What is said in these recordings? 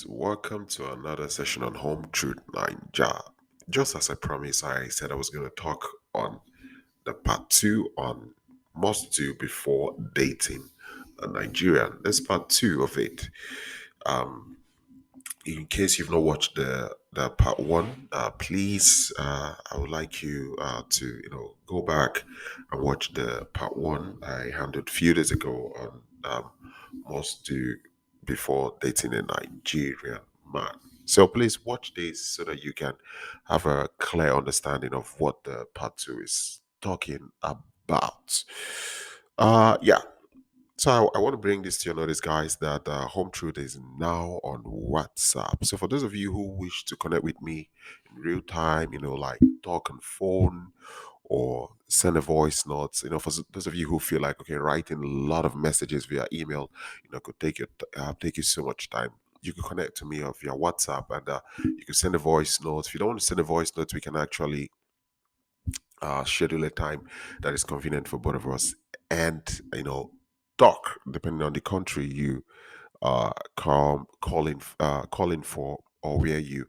guys, welcome to another session on Home Truth Ninja. Just as I promised, I said I was going to talk on the part two on must do before dating a Nigerian. That's part two of it. Um, in case you've not watched the part one, please, I would like you to go back and watch the part one I handled a few days ago on must do before dating a Nigerian man. So please watch this so that you can have a clear understanding of what the part two is talking about. Yeah, so I want to bring this to your notice, guys, that Home Truth is now on WhatsApp. So for those of you who wish to connect with me in real time, like talk on phone or send a voice notes, for those of you who feel like, okay, writing a lot of messages via email, could take you so much time. You can connect to me via WhatsApp, and you can send a voice note. If you don't want to send a voice note, we can actually schedule a time that is convenient for both of us, and talk depending on the country you calling for, or where you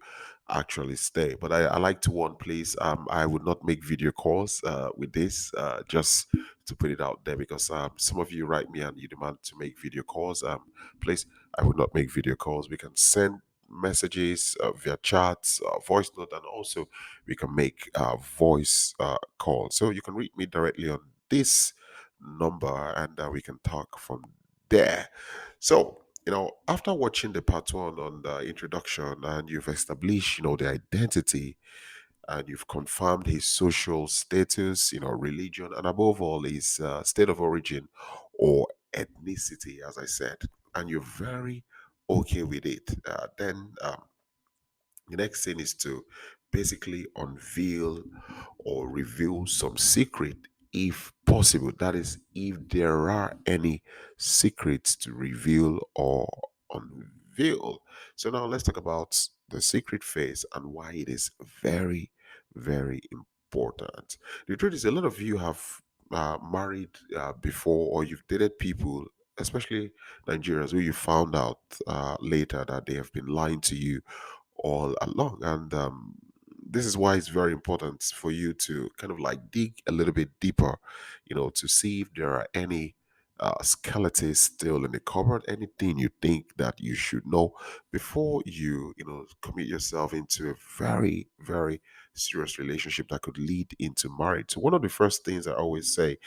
actually stay. But I like to warn, please, I would not make video calls with this, just to put it out there, because some of you write me and you demand to make video calls. Please, I would not make video calls. We can send messages via chats, voice note, and also we can make voice calls. So you can reach me directly on this number, and we can talk from there. So, after watching the part one on the introduction, and you've established, the identity, and you've confirmed his social status, religion, and above all, his state of origin or ethnicity, as I said, and you're very okay with it, then the next thing is to basically unveil or reveal some secret if possible. That is, if there are any secrets to reveal or unveil. So now let's talk about the secret phase and why it is very, very important. The truth is, a lot of you have married before, or you've dated people, especially Nigerians, who you found out later that they have been lying to you all along. And this is why it's very important for you to kind of like dig a little bit deeper, to see if there are any skeletons still in the cupboard, anything you think that you should know before you, commit yourself into a very, very serious relationship that could lead into marriage. So one of the first things I always say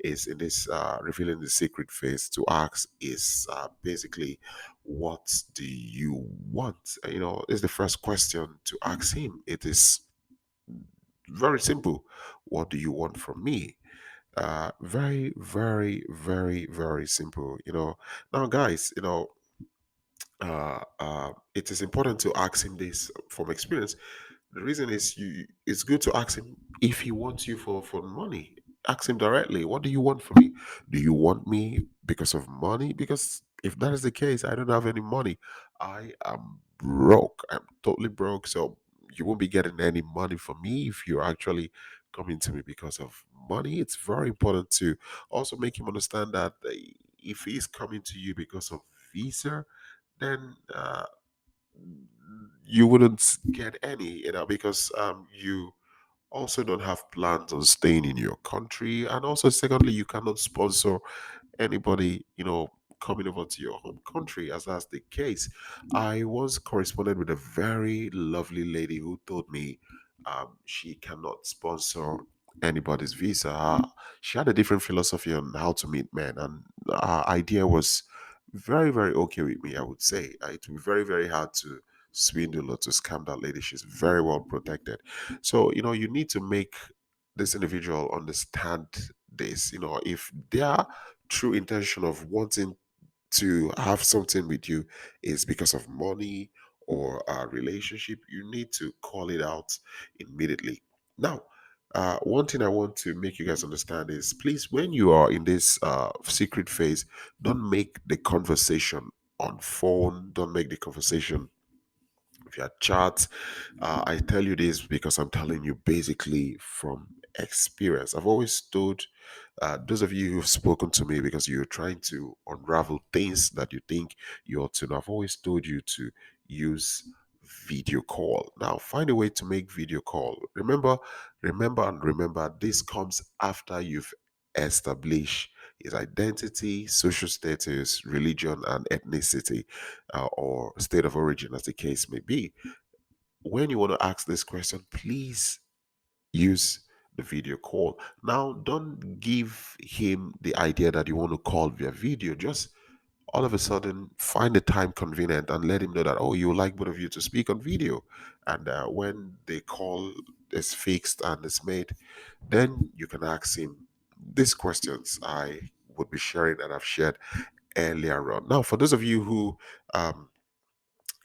is, in this revealing the secret phase, to ask is basically, what do you want? Is the first question to ask him. It is very simple. What do you want from me? Very, very, very, very simple. Now, guys, it is important to ask him this from experience. The reason is, it's good to ask him if he wants you for money. Ask him directly, what do you want from me? Do you want me because of money? Because if that is the case, I don't have any money. I am broke. I'm totally broke. So you won't be getting any money from me if you're actually coming to me because of money. It's very important to also make him understand that if he's coming to you because of visa, then you wouldn't get any, because you also don't have plans on staying in your country, and also secondly, you cannot sponsor anybody, coming over to your home country, as that's the case. I once corresponded with a very lovely lady who told me she cannot sponsor anybody's visa. She had a different philosophy on how to meet men, and her idea was very, very okay with me, I would say. It would be very, very hard to swindle or to scam that lady. She's very well protected. So, you need to make this individual understand this. If their true intention of wanting to have something with you is because of money or a relationship, you need to call it out immediately. Now, one thing I want to make you guys understand is, please, when you are in this secret phase, don't make the conversation on phone, don't make the conversation via chat. I tell you this because I'm telling you basically from experience. I've always told those of you who've spoken to me because you're trying to unravel things that you think you ought to know. I've always told you to use video call. Now find a way to make video call. Remember, this comes after you've established his identity, social status, religion, and ethnicity, or state of origin, as the case may be. When you want to ask this question, please use the video call. Now, don't give him the idea that you want to call via video. Just all of a sudden find a time convenient and let him know that, oh, you would like both of you to speak on video. And when the call is fixed and is made, then you can ask him these questions I would be sharing and I've shared earlier on. Now, for those of you who um,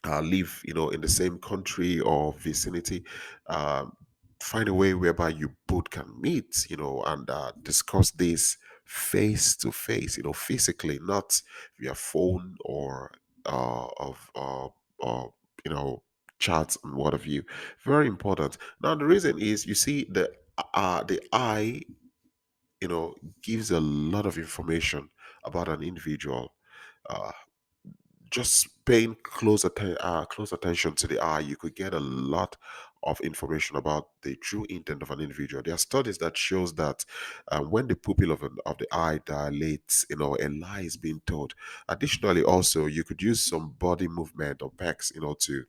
live, in the same country or vicinity, um, find a way whereby you both can meet, and discuss this face to face, physically, not via phone or of or chats and what have you. Very important. Now, the reason is, you see, the eye, you know, gives a lot of information about an individual. Uh, just paying close attention to the eye, you could get a lot of information about the true intent of an individual. There are studies that shows that when the pupil of the eye dilates, a lie is being told. Additionally, also, you could use some body movement or pecs, to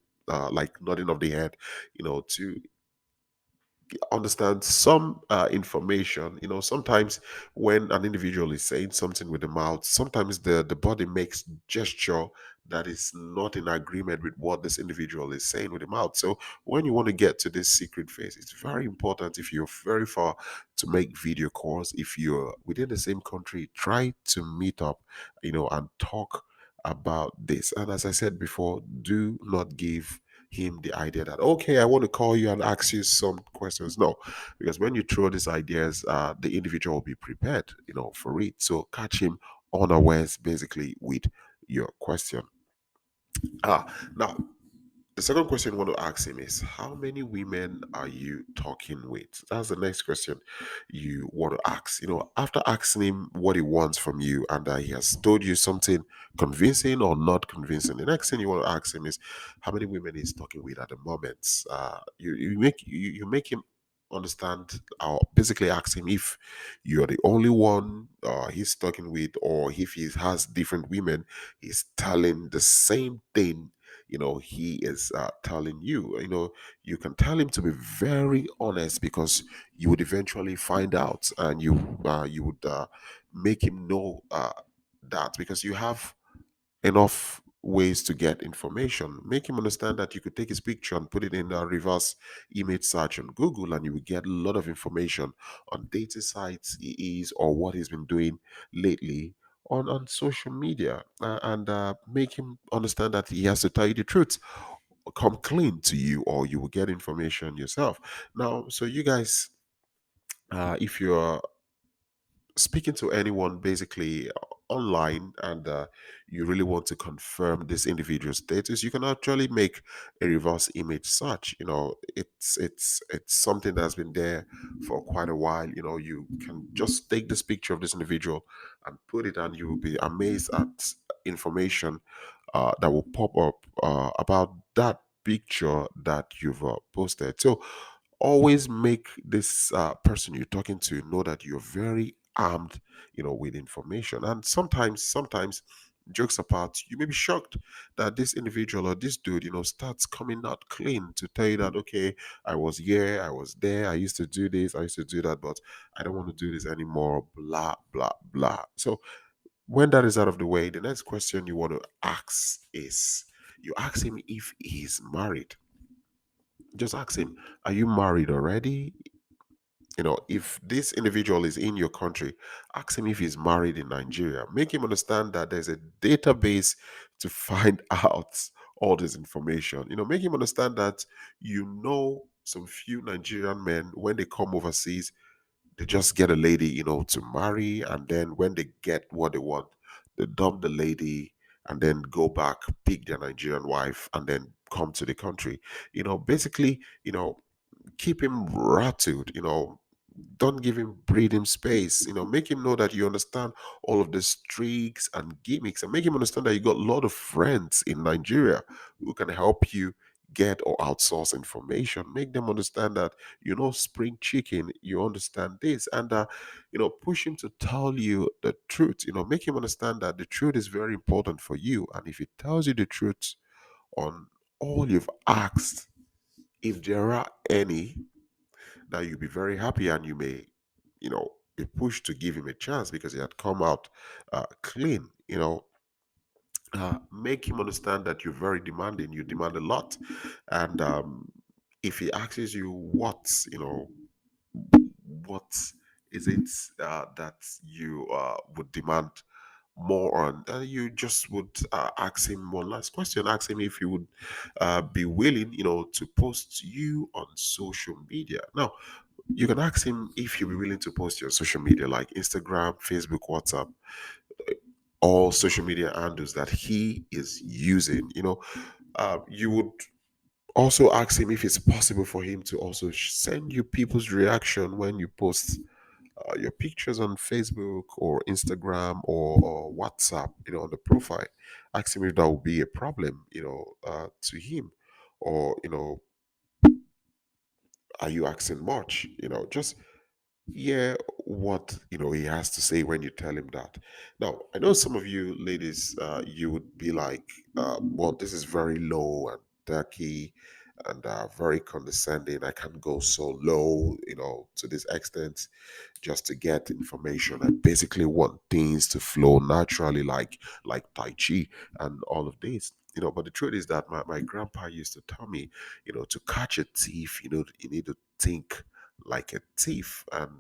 like nodding of the head, to understand some information. Sometimes when an individual is saying something with the mouth, sometimes the body makes gesture that is not in agreement with what this individual is saying with the mouth. So when you want to get to this secret phase, it's very important, if you're very far, to make video calls. If you're within the same country, try to meet up, and talk about this. And as I said before, do not give him the idea that, okay, I want to call you and ask you some questions. No, because when you throw these ideas, the individual will be prepared, for it. So catch him unawares, basically, with your question. Now, the second question you want to ask him is, how many women are you talking with? That's the next question you want to ask. After asking him what he wants from you, and he has told you something convincing or not convincing, the next thing you want to ask him is how many women he's talking with at the moment. You make him understand, or basically ask him if you're the only one he's talking with, or if he has different women he's telling the same thing, he is telling you. You can tell him to be very honest, because you would eventually find out, and you would make him know that, because you have enough ways to get information. Make him understand that you could take his picture and put it in a reverse image search on Google, and you will get a lot of information on dating sites he is, or what he's been doing lately on social media. And make him understand that he has to tell you the truth. Come clean to you, or you will get information yourself. Now, so you guys, if you're speaking to anyone basically online, and you really want to confirm this individual status, you can actually make a reverse image search. It's something that's been there for quite a while. You can just take this picture of this individual and put it, and you will be amazed at information that will pop up about that picture that you've posted. So always make this person you're talking to know that you're very armed, with information. And sometimes, jokes apart, you may be shocked that this individual or this dude, starts coming out clean to tell you that, okay, I was here, I was there, I used to do this, I used to do that, but I don't want to do this anymore, blah blah blah. So when that is out of the way, the next question you want to ask is, you ask him if he's married. Just ask him, are you married already? If this individual is in your country, ask him if he's married in Nigeria. Make him understand that there's a database to find out all this information. Make him understand that, some few Nigerian men, when they come overseas, they just get a lady, to marry, and then when they get what they want, they dump the lady and then go back, pick their Nigerian wife, and then come to the country. Basically, keep him rattled, Don't give him breathing space. Make him know that you understand all of the tricks and gimmicks, and make him understand that you got a lot of friends in Nigeria who can help you get or outsource information. Make them understand that spring chicken, you understand this, and push him to tell you the truth. Make him understand that the truth is very important for you, and if he tells you the truth on all you've asked, if there are any, now you'll be very happy, and you may, be pushed to give him a chance because he had come out clean. Make him understand that you're very demanding. You demand a lot, and if he asks you what is it that you would demand more on, you just would ask him one last question. Ask him if he would be willing, to post you on social media. Now, you can ask him if he'll be willing to post your social media like Instagram, Facebook, WhatsApp, all social media handles that he is using. You would also ask him if it's possible for him to also send you people's reaction when you post your pictures on Facebook or Instagram or WhatsApp, on the profile. Ask him if that would be a problem, to him, or are you asking much? Just hear what he has to say when you tell him that. Now, I know some of you ladies, you would be like, well, this is very low and dirty and very condescending. I can't go so low, to this extent just to get information. I basically want things to flow naturally, like Tai Chi and all of this. But the truth is that my grandpa used to tell me, to catch a thief, you need to think like a thief. And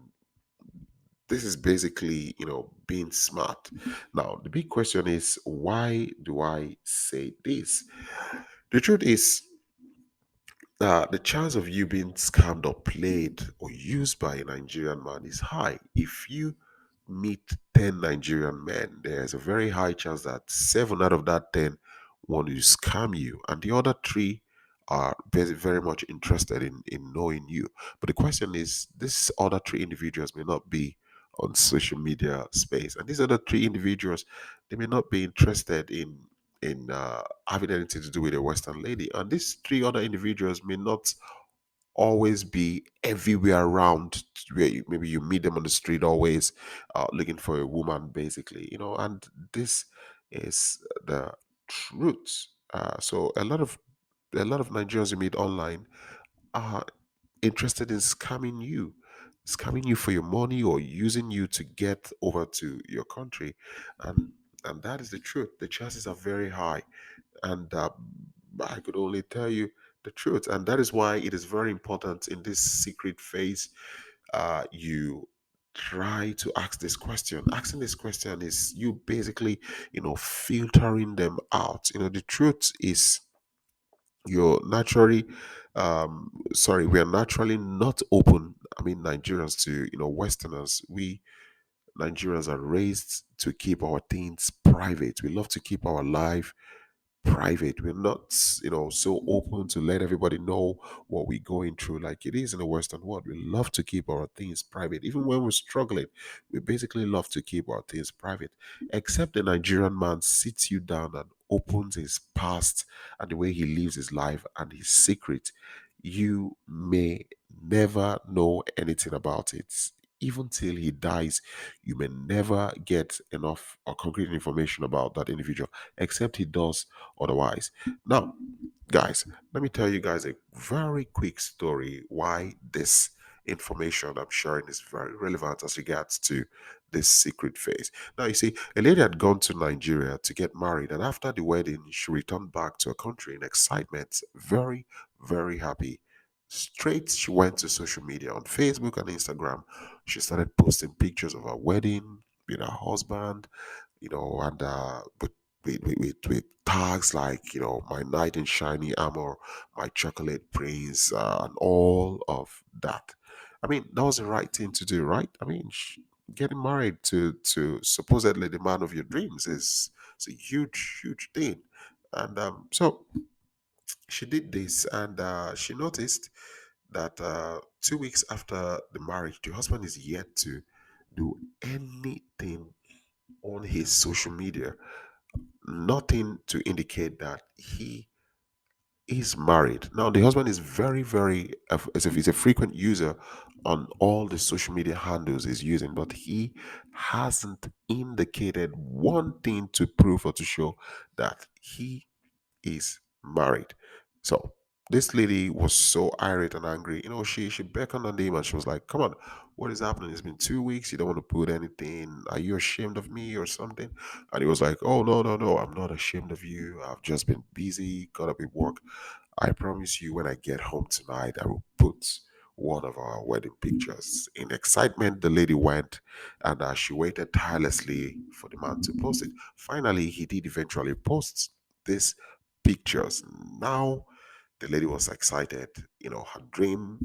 this is basically, being smart. Now, the big question is, why do I say this? The truth is, the chance of you being scammed or played or used by a Nigerian man is high. If you meet 10 Nigerian men, there's a very high chance that 7 out of that 10 want to scam you, and the other 3 are very, very much interested in knowing you. But the question is, these other 3 individuals may not be on social media space, and these other 3 individuals, they may not be interested in having anything to do with a Western lady. And these 3 other individuals may not always be everywhere around, where maybe you meet them on the street always looking for a woman, basically. And this is the truth. So a lot of Nigerians you meet online are interested in scamming you for your money or using you to get over to your country. And that is the truth. The chances are very high, and I could only tell you the truth. And that is why it is very important in this secret phase. You try to ask this question. Asking this question is you basically, filtering them out. The truth is, you're naturally, sorry, we are naturally not open. I mean, Nigerians to, Westerners. We Nigerians are raised to keep our things private. We love to keep our life private. We're not, so open to let everybody know what we're going through like it is in the Western world. We love to keep our things private. Even when we're struggling, we basically love to keep our things private. Except the Nigerian man sits you down and opens his past and the way he lives his life and his secret. You may never know anything about it. Even till he dies, you may never get enough or concrete information about that individual, except he does otherwise. Now, guys, let me tell you guys a very quick story why this information I'm sharing is very relevant as regards to this secret phase. Now, you see, a lady had gone to Nigeria to get married, and after the wedding, she returned back to her country in excitement, very, very happy. Straight, she went to social media on Facebook and Instagram. She started posting pictures of her wedding with her husband, and with tags like, my knight in shiny armor, my chocolate prince, and all of that. I mean, that was the right thing to do, right? I mean, getting married to supposedly the man of your dreams is a huge, huge thing. And so she did this, and she noticed that 2 weeks after the marriage, the husband is yet to do anything on his social media, nothing to indicate that he is married. Now, the husband is very, very, as if he's a frequent user on all the social media handles he's using, but he hasn't indicated one thing to prove or to show that he is married. So this lady was so irate and angry. She beckoned on him and she was like, "Come on, what is happening? It's been 2 weeks. You don't want to put anything. Are you ashamed of me or something?" And he was like, "Oh no, no, no. I'm not ashamed of you. I've just been busy, caught up with work. I promise you, when I get home tonight, I will put one of our wedding pictures." In excitement, the lady went and she waited tirelessly for the man to post it. Finally, he did eventually post this pictures. Now the lady was excited. Her dream,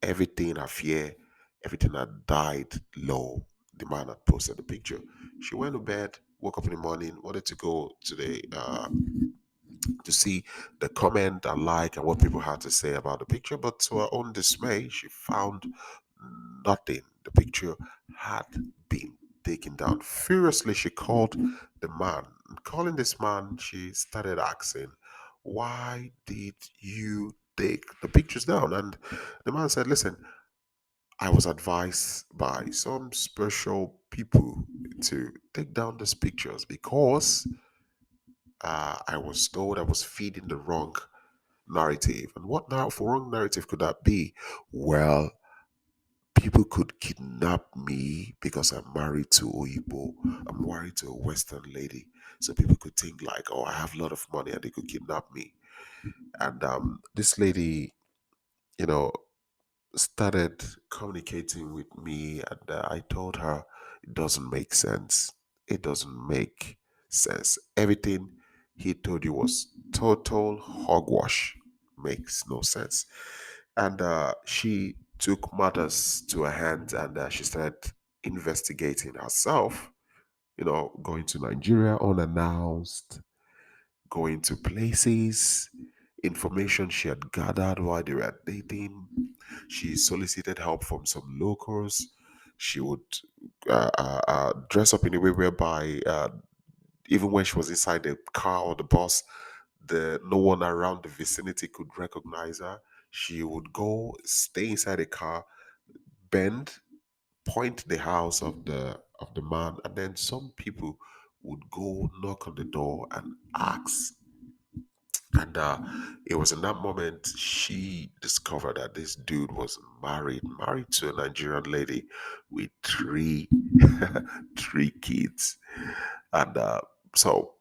everything, her fear, everything had died low. The man had posted the picture. She went to bed, woke up in the morning, wanted to go to the to see the comment and like and what people had to say about the picture, but to her own dismay, she found nothing. The picture had been taken down. Furiously, she called the man. Calling this man, she started asking, "Why did you take the pictures down?" And the man said, "Listen, I was advised by some special people to take down these pictures because I was told I was feeding the wrong narrative." And what now for wrong narrative could that be? Well, people could kidnap me because I'm married to Oyibo. I'm married to a Western lady. So people could think like, oh, I have a lot of money and they could kidnap me. And this lady, you know, started communicating with me, and I told her it doesn't make sense. It doesn't make sense. Everything he told you was total hogwash. Makes no sense. And she took matters to her hands and she started investigating herself, going to Nigeria unannounced, going to places, information she had gathered while they were dating. She solicited help from some locals. She would dress up in a way whereby even when she was inside the car or the bus, no one around the vicinity could recognize her. She would go, stay inside the car, bend, point the house of the man, and then some people would go knock on the door and ask. And it was in that moment she discovered that this dude was married to a Nigerian lady with three kids. And so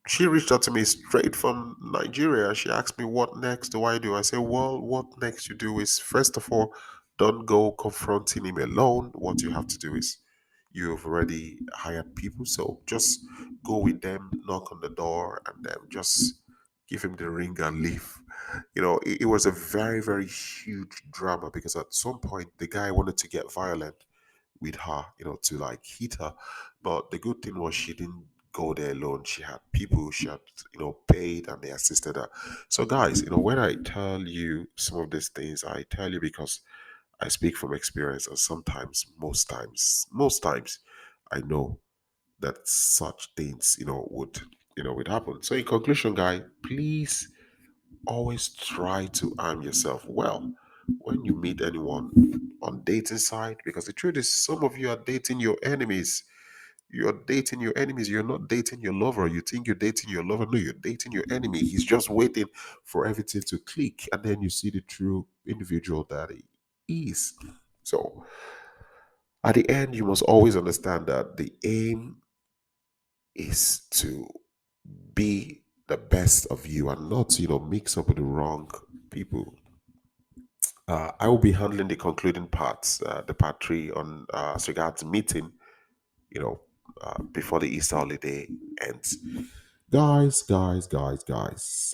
she reached out to me straight from Nigeria. She asked me, "What next do I do?" I said, "Well, what next you do is, first of all, don't go confronting him alone. What you have to do is, you've already hired people, so just go with them, knock on the door, and then just give him the ring and leave." It was a very, very huge drama because at some point the guy wanted to get violent with her, to like hit her. But the good thing was she didn't go there alone. She had people she had, paid and they assisted her. So guys, when I tell you some of these things, I tell you because I speak from experience, and sometimes, most times, I know that such things, would happen. So in conclusion, guy, please always try to arm yourself well when you meet anyone on dating side, because the truth is some of you are dating your enemies. You're dating your enemies. You're not dating your lover. You think you're dating your lover. No, you're dating your enemy. He's just waiting for everything to click, and then you see the true individual that he is. So at the end, you must always understand that the aim is to be the best of you and not, mix up with the wrong people. I will be handling the concluding parts, the part three on as regards meeting, you know, before the Easter holiday ends. Guys, I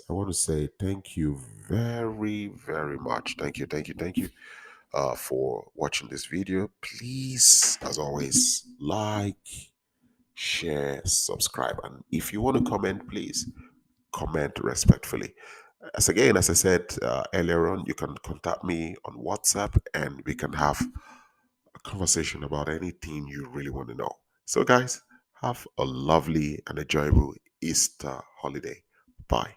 want to say thank you very, very much. Thank you for watching this video. Please, as always, like, share, subscribe, and if you want to comment, please comment respectfully. As I said earlier on, you can contact me on WhatsApp and we can have a conversation about anything you really want to know. So, guys, have a lovely and enjoyable Easter holiday. Bye.